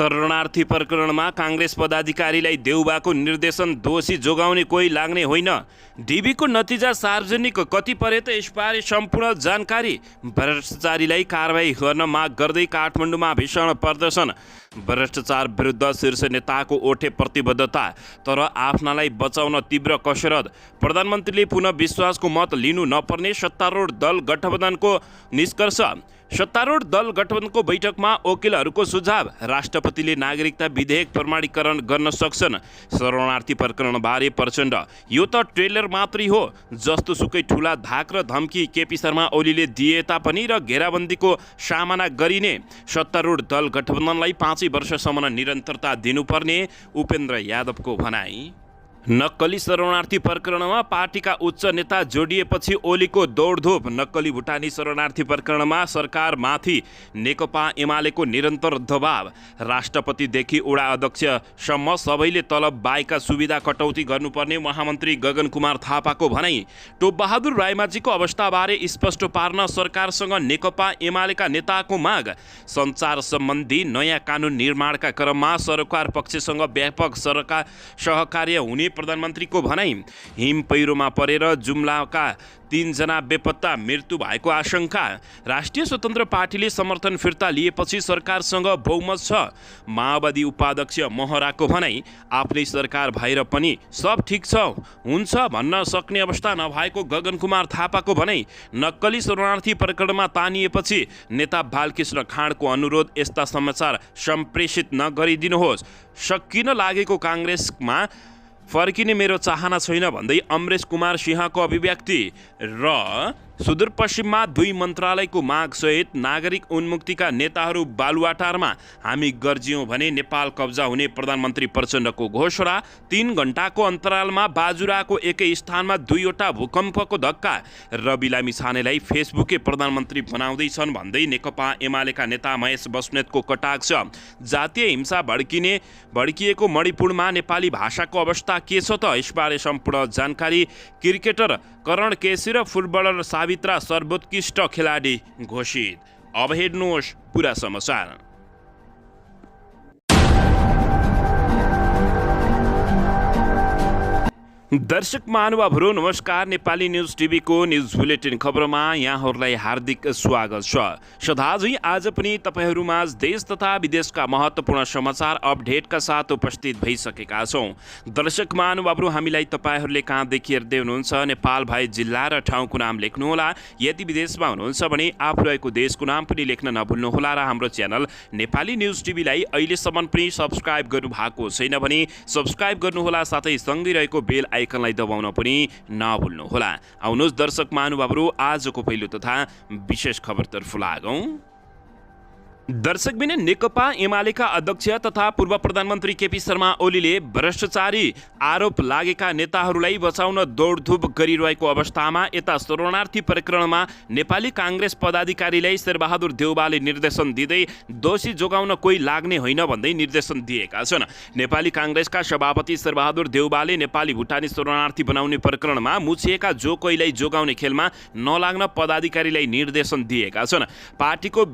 शरणार्थी प्रकरणमा काङ्ग्रेस पदाधिकारीलाई देउबाको निर्देशन दोषी जोगाउने कोही लाग्ने होइन। डिबीको नतिजा सार्वजनिक कति परे त यसबारे सम्पूर्ण जानकारी। भ्रष्टाचारीलाई कारबाही गर्न माग गर्दै काठमाडौँमा भीषण प्रदर्शन। भ्रष्टाचार विरुद्ध शीर्ष नेताको ओठे प्रतिबद्धता, तर आफ्नालाई बचाउन तीव्र कसरत। प्रधानमन्त्रीले पुनः विश्वासको मत लिनु नपर्ने सत्तारूढ दल गठबन्धनको निष्कर्ष। सत्तारूढ दल गठबन्धनको बैठकमा वकिलहरूको सुझाव। राष्ट्रपतिले नागरिकता विधेयक प्रमाणीकरण गर्न सक्छन्। शरणार्थी प्रकरणबारे प्रचण्ड, यो त ट्रेलर मात्रै हो, जस्तो सुकै ठुला धाक र धम्की केपी शर्मा ओलीले दिए तापनि र घेराबन्दीको सामना गरिने। सत्तारूढ दल गठबन्धनलाई 5 वर्षसम्म निरन्तरता दिनुपर्ने उपेन्द्र यादवको भनाई। नक्कली शरणार्थी प्रकरणमा पार्टीका उच्च नेता जोडिएपछि ओलीको दौडधुप। नक्कली भुटानी शरणार्थी प्रकरणमा सरकारमाथि नेकपा एमालेको निरन्तर दबाव। राष्ट्रपतिदेखि वडा अध्यक्षसम्म सबैले तलब बाहेकका सुविधा कटौती गर्नुपर्ने महामन्त्री गगन कुमार थापाको भनाई। टोपबहादुर रायमाझीको अवस्थाबारे स्पष्ट पार्न सरकारसँग नेकपा एमालेका नेताको माग। सञ्चार सम्बन्धी नयाँ कानुन निर्माणका क्रममा सरकार पक्षसँग व्यापक सहकार्य हुने प्रधानमन्त्रीको भनाई। हिम पहिरोमा परेर जुम्लाका 3 जना बेपत्ता मृत्यु भएको आशंका। राष्ट्रिय स्वतन्त्र पार्टीले समर्थन फिर्ता लिएपछि सरकारसँग बहुमत छ। माओवादी उपाध्यक्ष महराको भनाई। आफ्नै सरकार भएर पनि सब ठिक छ हुन्छ भन्न सक्ने अवस्था नभएको गगन कुमार थापाको भनाई। नक्कली शरणार्थी प्रकरणमा तानिएपछि नेता बालकृष्ण खाँडको अनुरोध, यस्ता समाचार सम्प्रेषित नगरिदिनुहोस्। सकिन लागेको काङ्ग्रेसमा फर्किने मेरो चाहना छैन भन्दै अमरेश कुमार सिंहको अभिव्यक्ति। र सुदूरपश्चिममा 2 मन्त्रालयको मागसहित नागरिक उन्मुक्तिका नेताहरू बालुवाटारमा। हामी गर्जियौँ भने नेपाल कब्जा हुने प्रधानमन्त्री प्रचण्डको घोषणा। 3 घण्टाको अन्तरालमा बाजुराको एकै स्थानमा 2वटा भूकम्पको धक्का। रवि लामिछानेलाई फेसबुके प्रधानमन्त्री बनाउँदैछन् भन्दै नेकपा एमालेका नेता महेश बस्नेतको कटाक्ष। जातीय हिंसा भड्किएको मणिपुरमा नेपाली भाषाको अवस्था के छ त? यसबारे सम्पूर्ण जानकारी। क्रिकेटर करण केसी र फुटबलर सावित्रा सर्वोत्कृष्ट खेलाडी घोषित। अब हेर्नुहोस् पुरा समाचार। दर्शक महानुभावहरू नमस्कार। नेपाली न्युज टिभीको न्युज बुलेटिन खबरमा यहाँहरूलाई हार्दिक स्वागत छ। सदाझै आज पनि तपाईँहरूमाझ देश तथा विदेशका महत्त्वपूर्ण समाचार अपडेटका साथ उपस्थित भइसकेका छौँ। दर्शक महानुभावहरू, हामीलाई तपाईँहरूले कहाँदेखि हेर्दै हुनुहुन्छ नेपाल भए जिल्ला र ठाउँको नाम लेख्नुहोला। यदि विदेशमा हुनुहुन्छ भने आफू रहेको देशको नाम पनि लेख्न नभुल्नुहोला। र हाम्रो च्यानल नेपाली न्युज टिभीलाई अहिलेसम्म पनि सब्सक्राइब गर्नुभएको छैन भने सब्सक्राइब गर्नुहोला, साथै सँगै रहेको बेल आइकनलाई दबाउन पनि नभुल्नुहोला। आउनुहोस् दर्शक महानुभावहरू, आजको पहिलो तथा विशेष खबरतर्फ लागौँ। दर्शकबिन नेकपा एमालेका अध्यक्ष तथा पूर्व प्रधानमन्त्री केपी शर्मा ओलीले भ्रष्टाचारी आरोप लागेका नेताहरूलाई बचाउन दौडधुप गरिरहेको अवस्थामा यता शरणार्थी प्रकरणमा नेपाली काङ्ग्रेस पदाधिकारीलाई शेरबहादुर देउबाले निर्देशन दिँदै दोषी जोगाउन कोही लाग्ने होइन भन्दै निर्देशन दिएका छन्। नेपाली काङ्ग्रेसका सभापति शेरबहादुर देउबाले नेपाली भुटानी शरणार्थी बनाउने प्रकरणमा मुछिएका जो कोहीलाई जोगाउने खेलमा नलाग्न पदाधिकारीलाई निर्देशन दिएका छन्। पार्टीको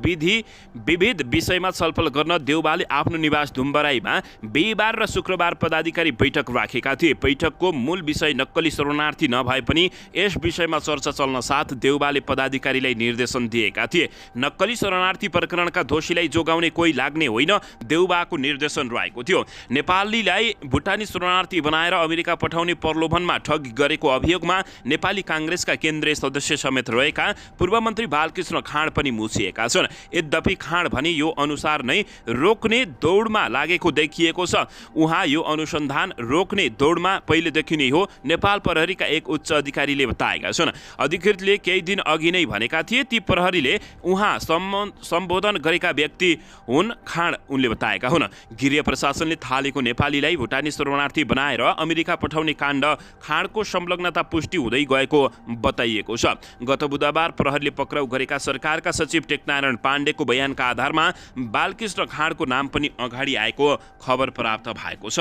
विविध विषयमा छलफल गर्न देउबाले आफ्नो निवास धुम्बराईमा बिहिबार र शुक्रबार पदाधिकारी बैठक राखेका थिए। बैठकको मूल विषय नक्कली शरणार्थी नभए पनि यस विषयमा चर्चा चल्न साथ देउबाले पदाधिकारीलाई निर्देशन दिएका थिए। नक्कली शरणार्थी प्रकरणका दोषीलाई जोगाउने कोही लाग्ने होइन, देउबाको निर्देशन रहेको थियो। नेपालीलाई भुटानी शरणार्थी बनाएर अमेरिका पठाउने प्रलोभनमा ठगी गरेको अभियोगमा नेपाली काङ्ग्रेसका केन्द्रीय सदस्य समेत रहेका पूर्व मन्त्री बालकृष्ण खाँड पनि मुछिएका छन्। यद्यपि खाँड भने यो अनुसार नै रोक्ने दौडमा लागेको देखिएको छ। उहाँ यो अनुसन्धान रोक्ने दौडमा पहिलेदेखि नै हो, नेपाल प्रहरीका एक उच्च अधिकारीले बताएका छन्। अधिकृतले केही दिन अघि नै भनेका थिए ती प्रहरीले उहाँ सम्बोधन गरेका व्यक्ति हुन्, खाँड उनले बताएका हुन्। गृह प्रशासनले थालेको नेपालीलाई भुटानी शरणार्थी बनाएर अमेरिका पठाउने काण्ड खाँडको संलग्नता पुष्टि हुँदै गएको बताइएको छ। गत बुधबार प्रहरीले पक्राउ गरेका सरकारका सचिव टेकनारायण पाण्डेको बयानका आधारमा बालकृष्ण खाँडको नाम पनि अगाडि आएको खबर प्राप्त भएको छ।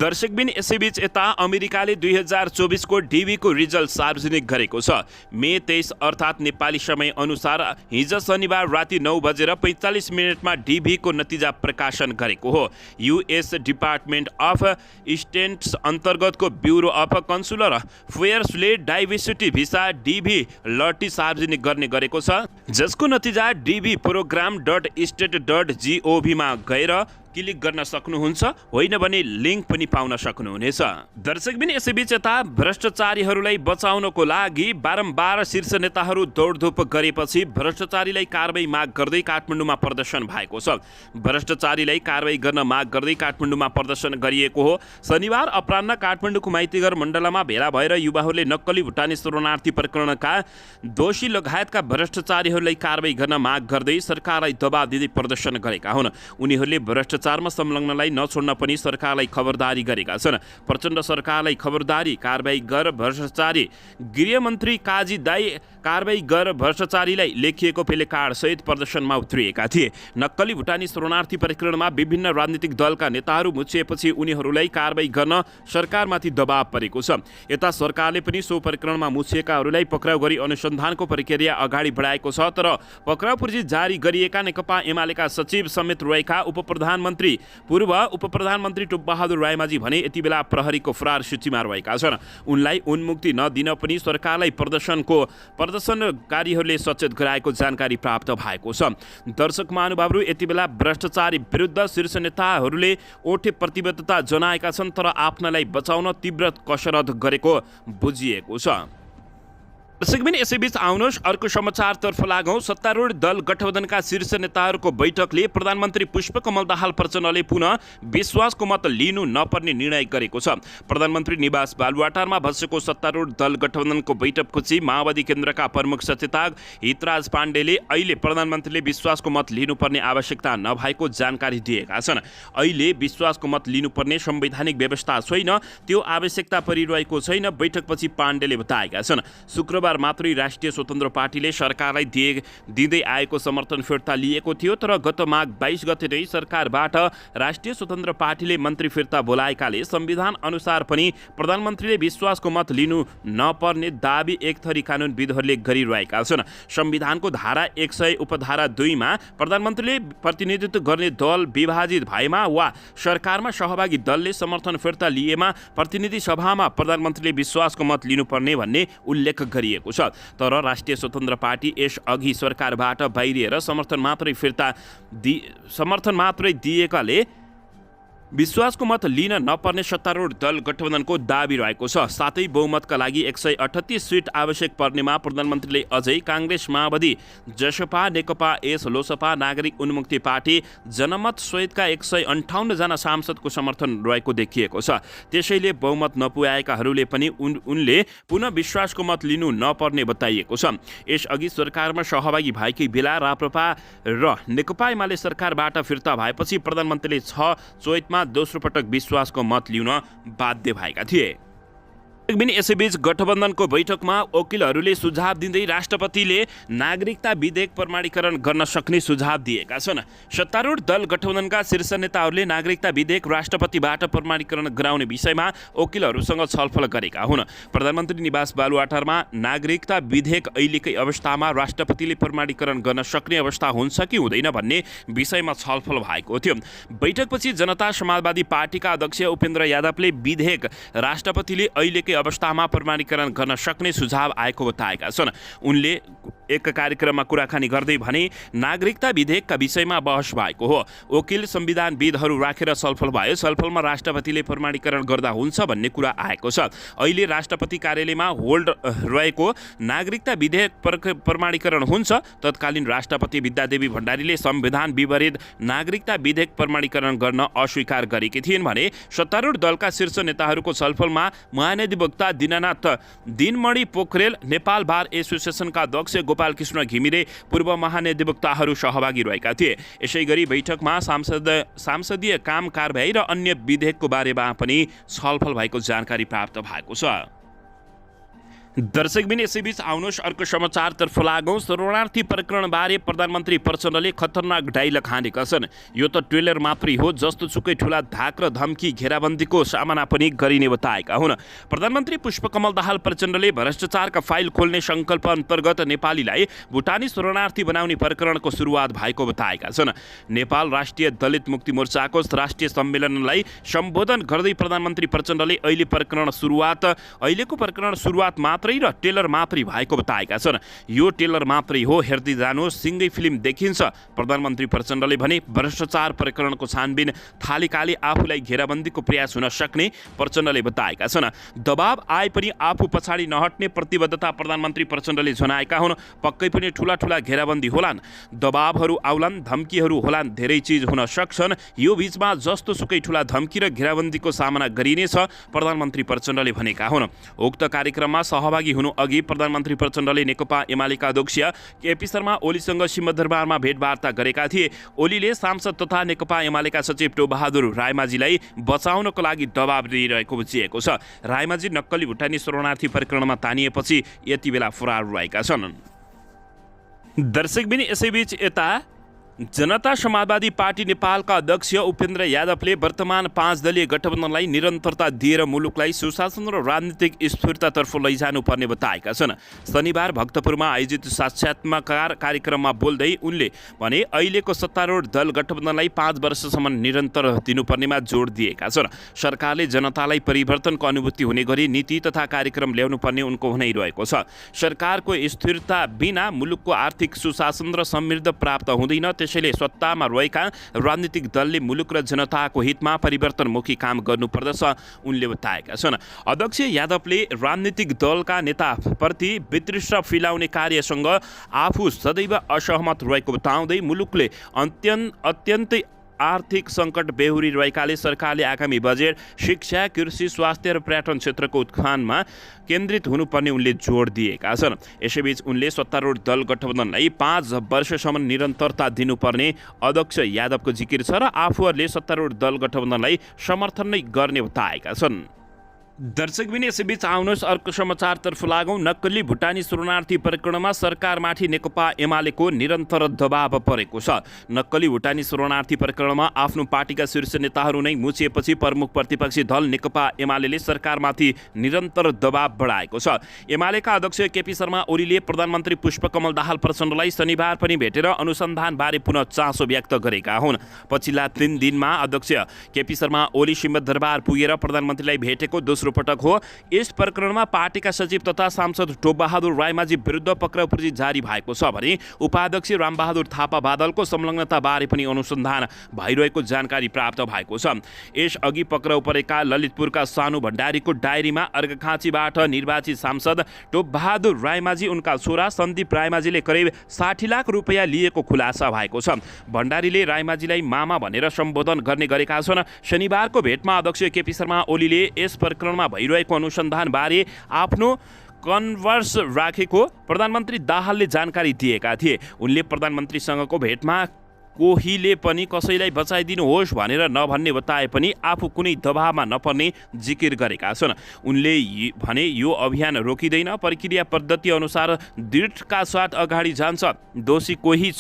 दर्शकबिन यसैबीच यता अमेरिकाले 2024 को डीबीको रिजल्ट सार्वजनिक गरेको छ। मे 23 अर्थात् नेपाली समय अनुसार हिजो शनिबार राति 9:45 डीबीको नतिजा प्रकाशन गरेको हो। युएस डिपार्टमेन्ट अफ स्टेट्स अन्तर्गतको ब्युरो अफ कन्सुलर अफेयर्सले डाइभर्सिटी भिसा डीबी लटी सार्वजनिक गर्ने गरेको छ, जसको नतिजा db.program.state.gov मा गएर क्लिक गर्न सक्नुहुन्छ, होइन भने लिङ्क पनि पाउन सक्नुहुनेछ। दर्शकबिन यसैबीच यता भ्रष्टाचारीहरूलाई बचाउनको लागि बारम्बार शीर्ष नेताहरू दौडधुप गरेपछि भ्रष्टाचारीलाई कारबाही माग गर्दै काठमाडौँमा प्रदर्शन भएको छ। भ्रष्टाचारीलाई कारबाही गर्न माग गर्दै काठमाडौँमा प्रदर्शन गरिएको हो। शनिबार अपराह्न काठमाडौँको माइतीघर मण्डलमा भेला भएर युवाहरूले नक्कली भुटानी शरणार्थी प्रकरणका दोषी लगायतका भ्रष्टाचारीहरूलाई कारबाही गर्न माग गर्दै सरकारलाई दबाब दिँदै प्रदर्शन गरेका हुन्। उनीहरूले भ्रष्टाचारमा संलग्नलाई नछोड्न पनि सरकारलाई खबरदारी गरेका छन्। प्रचण्ड सरकारलाई खबरदारी, कारबाही गर भ्रष्टाचारी, गृहमन्त्री काजी दाई कारबाही गर भ्रष्टाचारीलाई लेखिएको प्लेकार्ड सहित प्रदर्शनमा उत्रिएका थिए। नक्कली भुटानी शरणार्थी प्रकरणमा विभिन्न राजनीतिक दलका नेताहरू मुछिएपछि उनीहरूलाई कारबाही गर्न सरकारमाथि दबाब परेको छ। यता सरकारले पनि सो प्रकरणमा मुछिएकाहरूलाई पक्राउ गरी अनुसन्धानको प्रक्रिया अगाडि बढाएको छ। तर पक्राउ पूर्जी जारी गरिएका नेकपा एमालेका सचिव समेत रहेका पूर्व उप प्रधानमन्त्री टोपबहादुर रायमाझी भने यति बेला प्रहरीको फरार सूचीमा रहेका छन्। उनलाई उन्मुक्ति नदिन पनि सरकारलाई प्रदर्शनकारीहरूले सचेत गराएको जानकारी प्राप्त भएको छ। दर्शक महानुभावहरू, यति बेला भ्रष्टाचारी विरुद्ध शीर्ष नेताहरूले ओठे प्रतिबद्धता जनाएका छन्, तर आफ्नालाई बचाउन तीव्र कसरत गरेको बुझिएको छ। दर्शकबिन यसैबीच आउनुहोस् अर्को समाचारतर्फ लागौँ। सत्तारूढ दल गठबन्धनका शीर्ष नेताहरूको बैठकले प्रधानमन्त्री पुष्पकमल दाहाल प्रचण्डले पुनः विश्वासको मत लिनु नपर्ने निर्णय गरेको छ। प्रधानमन्त्री निवास बालुवाटारमा बसेको सत्तारूढ दल गठबन्धनको बैठकपछि माओवादी केन्द्रका प्रमुख सचेतक हितराज पाण्डेले अहिले प्रधानमन्त्रीले विश्वासको मत लिनुपर्ने आवश्यकता नभएको जानकारी दिएका छन्। अहिले विश्वासको मत लिनुपर्ने संवैधानिक व्यवस्था छैन, त्यो आवश्यकता परिरहेको छैन, बैठकपछि पाण्डेले बताएका छन्। शुक्रबार मात्रै राष्ट्रिय स्वतन्त्र पार्टीले सरकारलाई दिँदै आएको समर्थन फिर्ता लिएको थियो, तर गत माघ 22 गते नै सरकारबाट राष्ट्रिय स्वतन्त्र पार्टीले मन्त्री फिर्ता बोलाएकाले संविधान अनुसार पनि प्रधानमन्त्रीले विश्वासको मत लिनु नपर्ने दाबी एकथरी कानुनविदहरूले गरिरहेका छन्। संविधानको धारा 100 उपधारा 2 मा प्रधानमन्त्रीले प्रतिनिधित्व गर्ने दल विभाजित भएमा वा सरकारमा सहभागी दलले समर्थन फिर्ता लिएमा प्रतिनिधि सभामा प्रधानमन्त्रीले विश्वासको मत लिनुपर्ने भन्ने उल्लेख गरिएको छ। तर राष्ट्रिय स्वतन्त्र पार्टी यस अघि सरकारबाट बाहिरिएर समर्थन मात्रै दिएकाले विश्वासको मत लिन नपर्ने सत्तारूढ दल गठबन्धनको दाबी रहेको छ। साथै बहुमतका लागि 138 सिट आवश्यक पर्नेमा प्रधानमन्त्रीले अझै काङ्ग्रेस, माओवादी, जसपा, नेकपा एस, लोसपा, नागरिक उन्मुक्ति पार्टी, जनमत सहितका 158 जना सांसदको समर्थन रहेको देखिएको छ। त्यसैले बहुमत नपुर्याएकाहरूले पनि उनले पुनः विश्वासको मत लिनु नपर्ने बताइएको छ। यसअघि सरकारमा सहभागी भएकै बेला राप्रपा र नेकपा एमाले सरकारबाट फिर्ता भएपछि प्रधानमन्त्रीले 6 चोइतमा दोस्रो पटक विश्वासको मत लिन बाध्य भएका थिए। यसैबीच गठबन्धनको बैठकमा वकिलहरूले सुझाव दिँदै राष्ट्रपतिले नागरिकता विधेयक प्रमाणीकरण गर्न सक्ने सुझाव दिएका छन्। सत्तारूढ दल गठबन्धनका शीर्ष नेताहरूले नागरिकता विधेयक राष्ट्रपतिबाट प्रमाणीकरण गराउने विषयमा वकिलहरूसँग छलफल गरेका हुन्। प्रधानमन्त्री निवास बालुवाटारमा नागरिकता विधेयक अहिलेकै अवस्थामा राष्ट्रपतिले प्रमाणीकरण गर्न सक्ने अवस्था हुन्छ कि हुँदैन भन्ने विषयमा छलफल भएको थियो। बैठकपछि जनता समाजवादी पार्टीका अध्यक्ष उपेन्द्र यादवले विधेयक राष्ट्रपतिले अहिलेकै अवस्थामा प्रमाणीकरण गर्न सक्ने सुझाव आएको बताएका छन्। उनले एक कार्यक्रममा कुराकानी गर्दै भने नागरिकता विधेयकका विषयमा बहस भएको हो। वकिल संविधानविदहरू राखेर छलफल भयो। छलफलमा राष्ट्रपतिले प्रमाणीकरण गर्दा हुन्छ भन्ने कुरा आएको छ। अहिले राष्ट्रपति कार्यालयमा होल्ड रहेको नागरिकता विधेयक प्रमाणीकरण हुन्छ। तत्कालीन राष्ट्रपति विद्यादेवी भण्डारीले संविधान विपरीत नागरिकता विधेयक प्रमाणीकरण गर्न अस्वीकार गरेकी थिइन् भने सत्तारूढ दलका शीर्ष नेताहरूको छलफलमा महाधिवक्ता दिनानाथ दिनमणि पोखरेल, नेपाल बार एसोसिएसनका अध्यक्ष गोपाल कृष्ण घिमिरे, पूर्व महाधिवक्ताहरू सहभागी रहेका थिए। यसैगरी बैठकमा सांसदीय काम कारबाही र अन्य विधेयकको बारेमा पनि छलफल भएको जानकारी प्राप्त भएको छ। दर्शकबिन यसैबीच आउनुहोस् अर्को समाचारतर्फ लागौँ। शरणार्थी प्रकरणबारे प्रधानमन्त्री प्रचण्डले खतरनाक डाइलग हानेका छन्। यो त ट्रेलर मात्रै हो, जस्तोसुकै ठुला धाक र धम्की घेराबन्दीको सामना पनि गरिने बताएका हुन्। प्रधानमन्त्री पुष्पकमल दाहाल प्रचण्डले भ्रष्टाचारका फाइल खोल्ने सङ्कल्प अन्तर्गत नेपालीलाई भुटानी शरणार्थी बनाउने प्रकरणको सुरुवात भएको बताएका छन्। नेपाल राष्ट्रिय दलित मुक्ति मोर्चाको राष्ट्रिय सम्मेलनलाई सम्बोधन गर्दै प्रधानमन्त्री प्रचण्डले अहिलेको प्रकरण सुरुवात मात्रै र टेलर मात्रै भएको बताएका छन्। यो टेलर मात्रै हो, हेर्दै जानुहोस्, सिङ्गै फिल्म देखिन्छ। प्रधानमन्त्री प्रचण्डले भने भ्रष्टाचार प्रकरणको छानबिन थालेकाले आफूलाई घेराबन्दीको प्रयास हुन सक्ने प्रचण्डले बताएका छन्। दबाब आए पनि आफू पछाडि नहट्ने प्रतिबद्धता प्रधानमन्त्री प्रचण्डले जनाएका हुन्। पक्कै पनि ठुला घेराबन्दी होलान्, दबाबहरू आउलान्, धम्कीहरू होलान्, धेरै चिज हुन सक्छन्। यो बीचमा जस्तोसुकै ठुला धम्की र घेराबन्दीको सामना गरिनेछ, प्रधानमन्त्री प्रचण्डले भनेका हुन्। उक्त कार्यक्रममा सहभागी हुनु अघि प्रधानमन्त्री प्रचण्डले नेकपा एमालेका अध्यक्ष केपी शर्मा ओलीसँग सिंहदरबारमा भेटवार्ता गरेका थिए। ओलीले सांसद तथा नेकपा एमालेका सचिव टोपबहादुर रायमाझीलाई बचाउनको लागि दबाब दिइरहेको बुझिएको छ। रायमाझी नक्कली भुटानी शरणार्थी प्रकरणमा तानिएपछि यति बेला फरार रहेका छन्। दर्शकबिन यसैबीच यता जनता समाजवादी पार्टी नेपालका अध्यक्ष उपेन्द्र यादवले वर्तमान 5 दलीय गठबन्धनलाई निरन्तरता दिएर मुलुकलाई सुशासन र राजनीतिक स्थिरतातर्फ लैजानुपर्ने बताएका छन्। शनिबार भक्तपुरमा आयोजित साक्षात्कार कार्यक्रममा बोल्दै उनले भने अहिलेको सत्तारूढ दल गठबन्धनलाई 5 वर्षसम्म निरन्तर दिनुपर्नेमा जोड दिएका छन्। सरकारले जनतालाई परिवर्तनको अनुभूति हुने गरी नीति तथा कार्यक्रम ल्याउनुपर्ने उनको भनाइरहेको छ। सरकारको स्थिरता बिना मुलुकको आर्थिक सुशासन र समृद्ध प्राप्त हुँदैन। त्यसैले सत्तामा रहेका राजनीतिक दलले मुलुक र जनताको हितमा परिवर्तनमुखी काम गर्नुपर्दछ उनले बताएका छन्। अध्यक्ष यादवले राजनीतिक दलका नेताप्रति वितृष्णा फिलाउने कार्यसँग आफू सदैव असहमत रहेको बताउँदै मुलुकले अत्यन्तै आर्थिक सङ्कट बेहोरिरहेकाले सरकारले आगामी बजेट शिक्षा, कृषि, स्वास्थ्य र पर्यटन क्षेत्रको उत्थानमा केन्द्रित हुनुपर्ने उनले जोड दिएका छन्। यसैबीच उनले सत्तारूढ दल गठबन्धनलाई 5 वर्षसम्म निरन्तरता दिनुपर्ने अध्यक्ष यादवको जिकिर छ र आफूहरूले सत्तारूढ दल गठबन्धनलाई समर्थन नै गर्ने बताएका छन्। दर्शकबिन यसैबीच आउनुहोस् अर्को समाचारतर्फ लागौँ। नक्कली भुटानी शरणार्थी प्रकरणमा सरकारमाथि नेकपा एमालेको निरन्तर दबाव परेको छ। नक्कली भुटानी शरणार्थी प्रकरणमा आफ्नो पार्टीका शीर्ष नेताहरू नै मुछिएपछि प्रमुख प्रतिपक्षी दल नेकपा एमाले सरकारमाथि निरन्तर दबाव बढाएको छ। एमालेका अध्यक्ष केपी शर्मा ओलीले प्रधानमन्त्री पुष्पकमल दाहाल प्रचण्डलाई शनिबार पनि भेटेर अनुसन्धानबारे पुनः चासो व्यक्त गरेका हुन्। पछिल्ला 3 दिनमा अध्यक्ष केपी शर्मा ओली सिंहदरबार पुगेर प्रधानमन्त्रीलाई भेटेको दोस्रो पटक हो। यस प्रकरणमा पार्टीका सचिव तथा सांसद टोपबहादुर रायमाझी विरुद्ध पक्राउपरी जारी भएको छ भने उपाध्यक्ष रामबहादुर थापा बादलको संलग्नताबारे पनि अनुसन्धान भइरहेको जानकारी प्राप्त भएको छ। यसअघि पक्राउ परेका ललितपुरका सानु भण्डारीको डायरीमा अर्घाखाँचीबाट निर्वाचित सांसद टोपबहादुर रायमाझी, उनका छोरा सन्दीप रायमाझीले करिब 60 लाख रुपियाँ लिएको खुलासा भएको छ। भण्डारीले रायमाझीलाई मामा भनेर सम्बोधन गर्ने गरेका छन्। शनिबारको भेटमा अध्यक्ष केपी शर्मा ओलीले यस प्रकरणमा भइरहेको अनुसन्धानबारे आफ्नो कन्भर्स राखेको प्रधानमन्त्री दाहालले जानकारी दिएका थिए। उनले प्रधानमन्त्रीसँगको भेटमा कोहीले पनि कसैलाई बचाइदिनुहोस् भनेर नभन्ने बताए पनि आफू कुनै दबावमा नपर्ने जिकिर गरेका छन्। उनले भने यो अभियान रोकिँदैन, प्रक्रिया पद्धति अनुसार दृढका साथ अगाडि जान्छ। दोषी कोही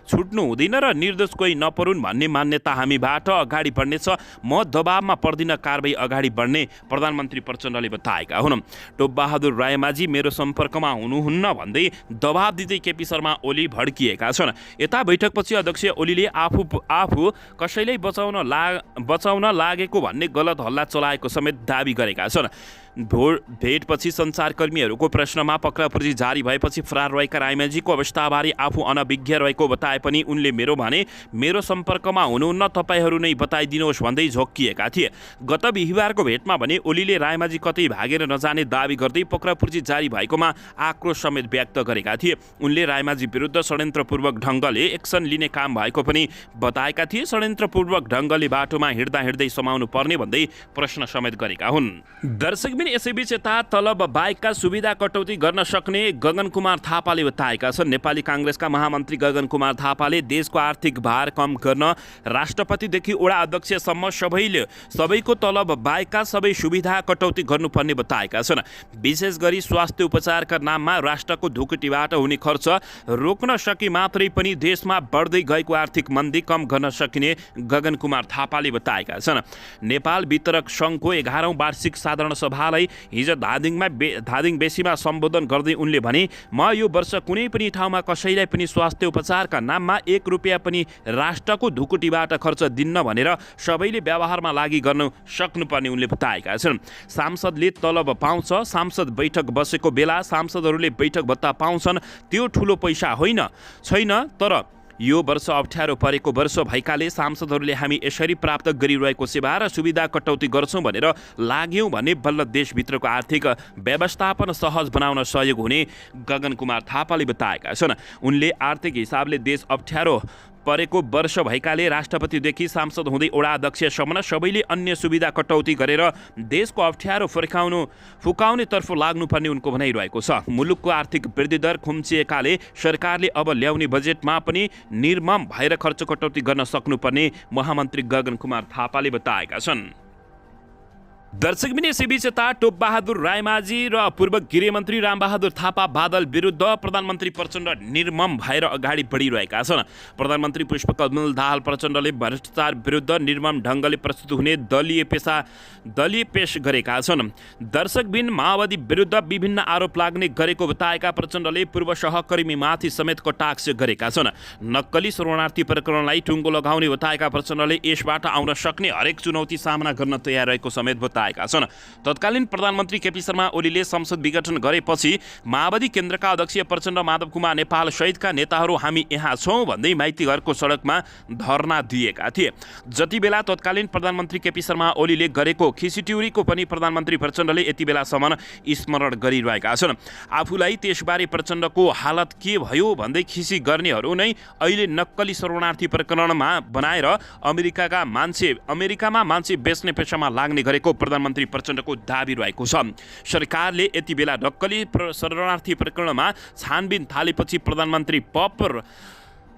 छुट्नु हुँदैन र निर्दोष कोही नपरुन् भन्ने मान्यता हामीबाट अगाडि बढ्नेछ। म दबावमा पर्दिन, कारबाही अगाडि बढ्ने प्रधानमन्त्री प्रचण्डले बताएका हुन्। टोपबहादुर रायमाझी मेरो सम्पर्कमा हुनुहुन्न भन्दै दबाब दिँदै केपी शर्मा ओली भड्किएका छन्। यता बैठकपछि अध्यक्ष ओलीले आफू कसैलाई बचाउन लागेको भन्ने गलत हल्ला चलाएको समेत दाबी गरेका छन्। भेटपछि सञ्चारकर्मीहरूको प्रश्नमा पक्राउपरी जारी भएपछि फरार रहेका रायमाझीको अवस्थाबारे आफू अनभिज्ञ रहेको बताए पनि उनले मेरो सम्पर्कमा हुनुहुन्न, तपाईँहरू नै बताइदिनुहोस् भन्दै झोक्किएका थिए। गत बिहिबारको भेटमा भने ओलीले रायमाझी कतै भागेर नजाने दाबी गर्दै पक्राउपरी जारी भएकोमा आक्रोश समेत व्यक्त गरेका थिए। उनले रायमाझी विरुद्ध षड्यन्त्रपूर्वक ढङ्गले एक्सन लिने काम भएको पनि बताएका थिए। षड्यन्त्रपूर्वक ढङ्गले बाटोमा हिँड्दै समाउनु पर्ने भन्दै प्रश्न समेत गरेका हुन्। दर्शकबिन दर्शकबिन यसैबीच यता तलब बाहेकका सुविधा कटौती गर्न सक्ने गगन कुमार थापाले बताएका छन्। नेपाली काङ्ग्रेसका महामन्त्री गगन कुमार थापाले देशको आर्थिक भार कम गर्न राष्ट्रपतिदेखि वडा अध्यक्षसम्म सबैको तलब बाहेकका सबै सुविधा कटौती गर्नुपर्ने बताएका छन्। विशेष गरी स्वास्थ्य उपचारका नाममा राष्ट्रको ढुकुटीबाट हुने खर्च रोक्न सके मात्रै पनि देशमा बढ्दै गएको आर्थिक मन्दी कम गर्न सकिने गगन कुमार थापाले बताएका छन्। नेपाल वितरक सङ्घको 11औं वार्षिक साधारण सभालाई हिजो धादिङ बेसीमा सम्बोधन गर्दै उनले भने, म यो वर्ष कुनै पनि ठाउँमा कसैलाई पनि स्वास्थ्य उपचारका नाममा 1 रुपियाँ पनि राष्ट्रको ढुकुटीबाट खर्च दिन्न भनेर सबैले व्यवहारमा लागि गर्न सक्नुपर्ने उनले बताएका छन्। सांसदले तलब पाउँछ, सांसद बैठक बसेको बेला सांसदहरूले बैठक भत्ता पाउँछन्, त्यो ठुलो पैसा छैन, तर यो वर्ष अप्ठ्यारो परेको वर्ष भएकाले सांसदहरूले हामी यसरी प्राप्त गरिरहेको सेवा र सुविधा कटौती गर्छौँ भनेर लाग्यौँ भने बल्ल देशभित्रको आर्थिक व्यवस्थापन सहज बनाउन सहयोग हुने गगन कुमार थापाले बताएका छन्। उनले आर्थिक हिसाबले देश अप्ठ्यारो परेको वर्ष भएकाले राष्ट्रपतिदेखि सांसद हुँदै वडा अध्यक्षसम्म सबैले अन्य सुविधा कटौती गरेर देशको अप्ठ्यारो फुकाउनेतर्फ लाग्नुपर्ने उनको भनाइरहेको छ। मुलुकको आर्थिक वृद्धि दर खुम्चिएकाले सरकारले अब ल्याउने बजेटमा पनि निर्मम भएर खर्च कटौती गर्न सक्नुपर्ने महामन्त्री गगन कुमार थापाले बताएका छन्। दर्शकबिन यसैबीच यता टोपबहादुर रायमाझी र पूर्व गृहमन्त्री रामबहादुर थापा बादल विरुद्ध प्रधानमन्त्री प्रचण्ड निर्मम भएर अगाडि बढिरहेका छन्। प्रधानमन्त्री पुष्पकमल दाहाल प्रचण्डले भ्रष्टाचार विरुद्ध निर्मम ढङ्गले प्रस्तुत हुने दलीय पेश गरेका छन्। दर्शकबिन माओवादी विरुद्ध विभिन्न आरोप लाग्ने गरेको बताएका प्रचण्डले पूर्व सहकर्मीमाथि समेत कटाक्ष गरेका छन्। नक्कली शरणार्थी प्रकरणलाई टुङ्गो लगाउने बताएका प्रचण्डले यसबाट आउन सक्ने हरेक चुनौती सामना गर्न तयार रहेको समेत बताएका छन्। तत्कालीन प्रधानमन्त्री केपी शर्मा ओलीले संसद विघटन गरेपछि माओवादी केन्द्रका अध्यक्ष प्रचण्ड, माधव कुमार नेपाल सहितका नेताहरू हामी यहाँ छौँ भन्दै माइतीघरको सडकमा धरना दिएका थिए। जति बेला तत्कालीन प्रधानमन्त्री केपी शर्मा ओलीले गरेको खिसिट्युरीको पनि प्रधानमन्त्री प्रचण्डले यति बेलासम्म स्मरण गरिरहेका छन्। आफूलाई त्यसबारे प्रचण्डको हालत के भयो भन्दै खिसी गर्नेहरू नै अहिले नक्कली शरणार्थी प्रकरणमा बनाएर अमेरिकामा मान्छे बेच्ने पेसामा लाग्ने गरेको प्रधानमन्त्री प्रचण्डको दाबी रहेको छ। सरकारले यति बेला नक्कली शरणार्थी प्रकरणमा छानबिन थालेपछि प्रधानमन्त्री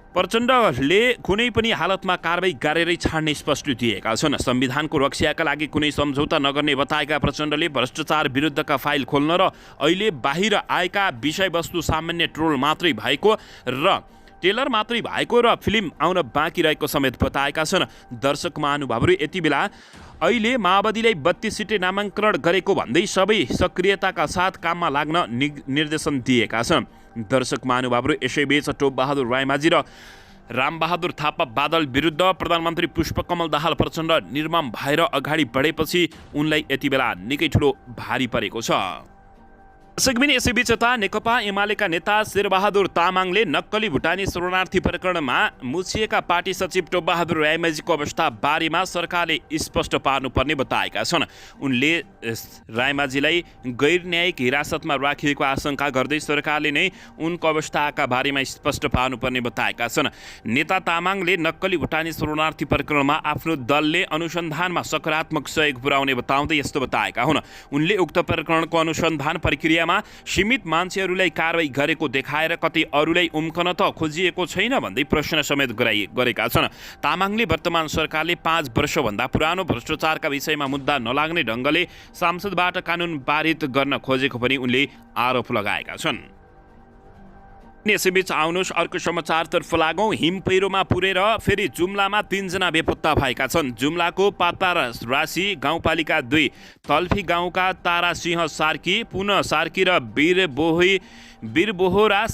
प्रचण्डले कुनै पनि हालतमा कारबाही गरेरै छाड्ने स्पष्ट दिएका छन्। संविधानको रक्षाका लागि कुनै सम्झौता नगर्ने बताएका प्रचण्डले भ्रष्टाचार विरुद्धका फाइल खोल्न र अहिले बाहिर आएका विषयवस्तु सामान्य टेलर मात्रै भएको र फिल्म आउन बाँकी रहेको समेत बताएका छन्। दर्शक महानुभावहरू यति बेला अहिले माओवादीलाई 32 सिटे नामाङ्कन गरेको भन्दै सबै सक्रियताका साथ काममा लाग्न निर्देशन दिएका छन्। दर्शक महानुभावहरू यसैबीच टोपबहादुर रायमाझी र रामबहादुर थापा बादल विरुद्ध प्रधानमन्त्री पुष्पकमल दाहाल प्रचण्ड निर्मम भएर अगाडि बढेपछि उनलाई यति बेला निकै ठुलो भारी परेको छ। दर्शकबिन यसैबीच यता नेकपा एमालेका नेता शेरबहादुर तामाङले नक्कली भुटानी शरणार्थी प्रकरणमा मुछिएका पार्टी सचिव टोपबहादुर रायमाझीको अवस्था बारेमा सरकारले स्पष्ट पार्नुपर्ने बताएका छन्। उनले रायमाझीलाई गैर न्यायिक हिरासतमा राखिएको आशंका गर्दै सरकारले नै उनको अवस्थाका बारेमा स्पष्ट पार्नुपर्ने बताएका छन्। नेता तामाङले नक्कली भुटानी शरणार्थी प्रकरणमा आफ्नो दलले अनुसन्धानमा सकारात्मक सहयोग पुर्याउने बताउँदै यस्तो बताएका हुन्। उनले उक्त प्रकरणको अनुसन्धान प्रक्रिया सीमित मान्छेहरूलाई कारबाही गरेको देखाएर कतै अरूलाई उम्कन त खोजिएको छैन भन्दै प्रश्न समेत गरेका छन्। तामाङले वर्तमान सरकारले 5 वर्षभन्दा पुरानो भ्रष्टाचारका विषयमा मुद्दा नलाग्ने ढङ्गले संसदबाट कानुन पारित गर्न खोजेको पनि उनले आरोप लगाएका छन्। यसैबीच आउनुहोस् अर्को समाचारतर्फ लागौँ। हिम पहिरोमा पुरेर फेरि जुम्लामा 3 जना बेपत्ता भएका छन्। जुम्लाको पातारासी गाउँपालिका 2 तल्फी गाउँका तारासिंह सार्की, पुनः सार्की र वीरबोहरा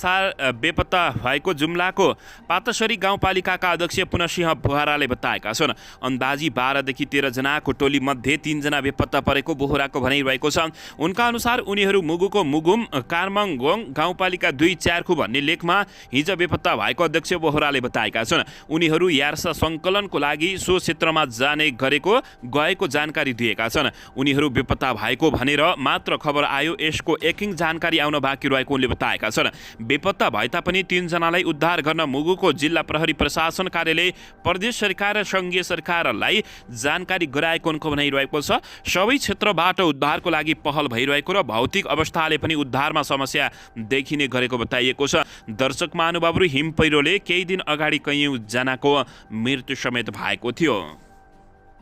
बेपत्ता भएको जुम्लाको पातसरी गाउँपालिकाका अध्यक्ष पुनसिंह बोहराले बताएका छन्। अन्दाजी 12 देखि 13 जनाको टोली मध्ये 3 जना बेपत्ता परेको बोहराको भनाइरहेको छ। उनका अनुसार उनीहरू मुगुको मुगुम कारमङ्गोङ गाउँपालिका 2 च्यार्खु भन्ने लेखमा हिजो बेपत्ता भएको अध्यक्ष बोहराले बताएका छन्। उनीहरू यार्सा सङ्कलनको लागि सो क्षेत्रमा गएको जानकारी दिएका छन्। उनीहरू बेपत्ता भएको भनेर मात्र खबर आयो, यसको एकिङ जानकारी आउन बाँकी रहेको उनले बताएका छन्। बेपत्ता भए तापनि 3 जनालाई उद्धार गर्न मुगुको जिल्ला प्रहरी प्रशासन कार्यालय प्रदेश सरकार र सङ्घीय सरकारलाई जानकारी गराएको उनको भनाइरहेको छ। सबै क्षेत्रबाट उद्धारको लागि पहल भइरहेको र भौतिक अवस्थाले पनि उद्धारमा समस्या देखिने गरेको बताइएको छ। दर्शक महानुभावहरू, हिम पहिरोले केही दिन अगाडि कैयौँ जनाको मृत्यु समेत भएको थियो।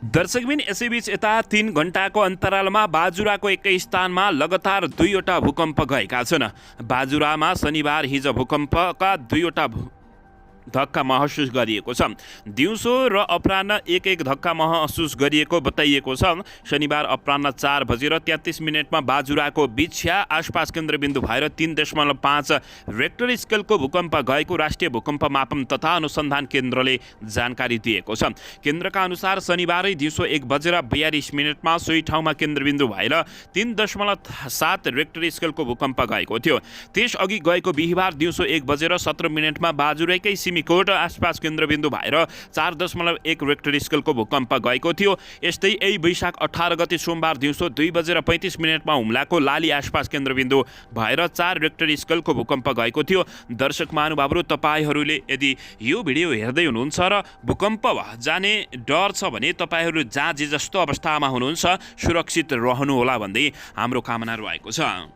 दर्शकबिन, यसैबीच यता 3 घण्टाको अन्तरालमा बाजुराको एकै स्थानमा लगातार 2वटा भूकम्प गएका छन्। बाजुरामा शनिबार हिजो भूकम्पका 2वटा धक्का महसुस गरिएको छ। दिउँसो र अपराह्न एक धक्का महसुस गरिएको बताइएको छ। शनिबार अपराह्न 4:33 बाजुराको बिछ्या आसपास केन्द्रबिन्दु भएर 3.5 रेक्टर स्केलको भूकम्प गएको राष्ट्रिय भूकम्प मापन तथा अनुसन्धान केन्द्रले जानकारी दिएको छ। केन्द्रका अनुसार शनिबारै दिउँसो 1:42 सोही ठाउँमा केन्द्रबिन्दु भएर 3.7 रेक्टर स्केलको भूकम्प गएको थियो। त्यसअघि गएको बिहिबार दिउँसो 1:17 बाजुराकै सिमीकोट आसपास केन्द्रबिन्दु भएर 4.1 रेक्टर स्केलको भूकम्प गएको थियो। यस्तै यही वैशाख 18 गते सोमबार दिउँसो 2:35 हुम्लाको लाली आसपास केन्द्रबिन्दु भएर 4 रेक्टर स्केलको भूकम्प गएको थियो। दर्शक महानुभावहरू, तपाईँहरूले यदि यो भिडियो हेर्दै हुनुहुन्छ र भूकम्प जाने डर छ भने तपाईँहरू जहाँ जे जस्तो अवस्थामा हुनुहुन्छ सुरक्षित रहनुहोला भन्दै हाम्रो कामना रहेको छ।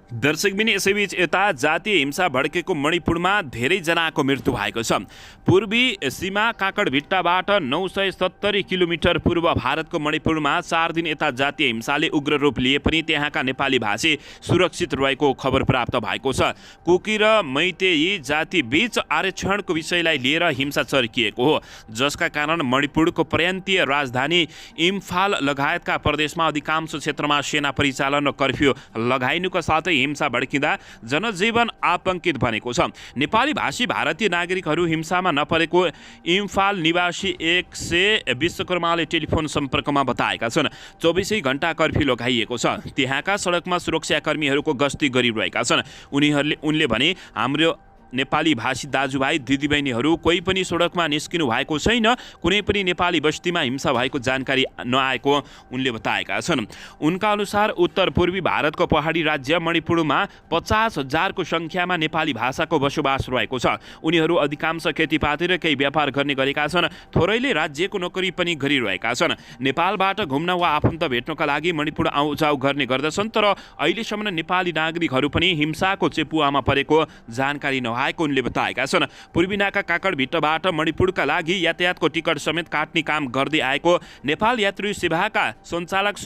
दर्शकबिन, यसैबीच यता जातीय हिंसा भड्केको मणिपुरमा धेरैजनाको मृत्यु भएको छ। पूर्वी सीमा काकडभिट्टाबाट 970 किलोमिटर पूर्व भारतको मणिपुरमा 4 दिन यता जातीय हिंसाले उग्र रूप लिए पनि त्यहाँका नेपाली भाषी सुरक्षित रहेको खबर प्राप्त भएको छ। कुकी र मैतेई जाति बीच आरक्षणको विषयलाई लिएर हिंसा चर्किएको हो, जसका कारण मणिपुरको प्रान्तीय राजधानी इम्फाल लगायतका प्रदेशमा अधिकांश क्षेत्रमा सेना परिचालन र कर्फ्यू लगाइनुका साथै हिंसा भड्किँदा जनजीवन आतंकित बनेको छ। नेपाली भाषी भारतीय नागरिकहरू हिंसामा नपरेको इम्फाल निवासी 100 विश्वकर्माले टेलिफोन सम्पर्कमा बताएका छन्। 24 घण्टा कर्फ्यू लगाइएको छ। त्यहाँका सडकमा सुरक्षाकर्मीहरूको गस्ती गरिरहेका छन्। उनले भने, हाम्रो नेपाली भाषी दाजुभाइ दिदीबहिनीहरू कोही पनि सडकमा निस्किनु भएको छैन। कुनै पनि नेपाली बस्तीमा हिंसा भएको जानकारी नआएको उनले बताएका छन्। उनका अनुसार उत्तर पूर्वी भारतको पहाडी राज्य मणिपुरमा 50,000को सङ्ख्यामा नेपाली भाषाको बसोबास रहेको छ। उनीहरू अधिकांश खेतीपाती र केही व्यापार गर्ने गरेका छन्। थोरैले राज्यको नोकरी पनि गरिरहेका छन्। नेपालबाट घुम्न वा आफन्त भेट्नका लागि मणिपुर आउजाउ गर्ने गर्दछन्, तर अहिलेसम्म नेपाली नागरिकहरू पनि हिंसाको चेपुवामा परेको जानकारी नभएको उनले बताएका छन्। पूर्वी नाका काकडभिट्टाबाट मणिपुरका लागि यातायातको टिकट समेत काट्ने काम गर्दै आएको नेपाल यात्रु सेवाका सञ्चालक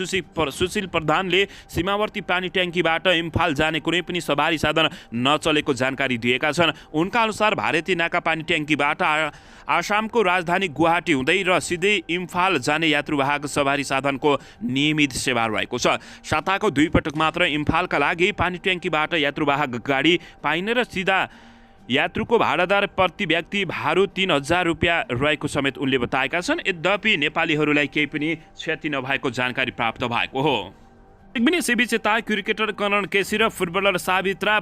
सुशील प्रधानले सीमावर्ती पानी ट्याङ्कीबाट इम्फाल जाने कुनै पनि सवारी साधन नचलेको जानकारी दिएका छन्। उनका अनुसार भारतीय नाका पानी ट्याङ्कीबाट आसामको राजधानी गुवाहाटी हुँदै र सिधै इम्फाल जाने यात्रुवाहक सवारी साधनको नियमित सेवा रहेको छ। साताको 2 पटक मात्र इम्फालका लागि पानी ट्याङ्कीबाट यात्रुवाहक गाडी पाइने र सिधा यात्रुको भाडादार प्रति व्यक्ति भाडा 3,000 रुपियाँ रहेको समेत उनले बताएका छन्। यद्यपि नेपालीहरूलाई केही पनि क्षति नभएको जानकारी प्राप्त भएको हो। यसैबीच यता क्रिकेटर करण केसी र फुटबलर सावित्रा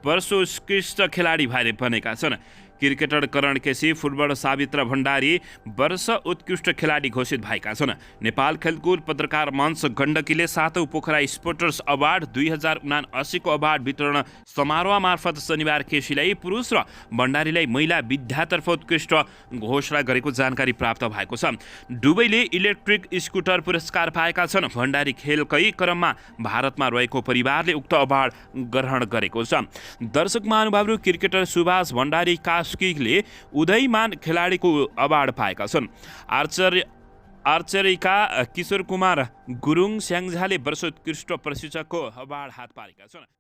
वर्षोत्कृष्ट खेलाडी भएर बनेका छन्। क्रिकेटर करण केसी, फुटबलर सावित्रा भण्डारी वर्ष उत्कृष्ट खेलाडी घोषित भएका छन्। नेपाल खेलकुद पत्रकार मञ्च गण्डकीले 7औं पोखरा स्पोर्टर्स अवार्ड 2079 को अवार्ड वितरण समारोह मार्फत शनिबार केसीलाई पुरुष र भण्डारीलाई महिला विद्यातर्फ उत्कृष्ट घोषणा गरेको जानकारी प्राप्त भएको छ। दुवैले इलेक्ट्रिक स्कुटर पुरस्कार पाएका छन्। भण्डारी खेलकै क्रममा भारतमा रहेको परिवारले उक्त अवार्ड ग्रहण गरेको छ। दर्शक महानुभावहरू, क्रिकेटर सुभाष भण्डारी कास्कीले उदयमान खेलाडीको अवार्ड पाएका छन्। आर्चरीका किशोर कुमार गुरुङ स्याङ्जाले वर्षोत्कृष्ट प्रशिक्षकको अवार्ड हात पारेका छन्।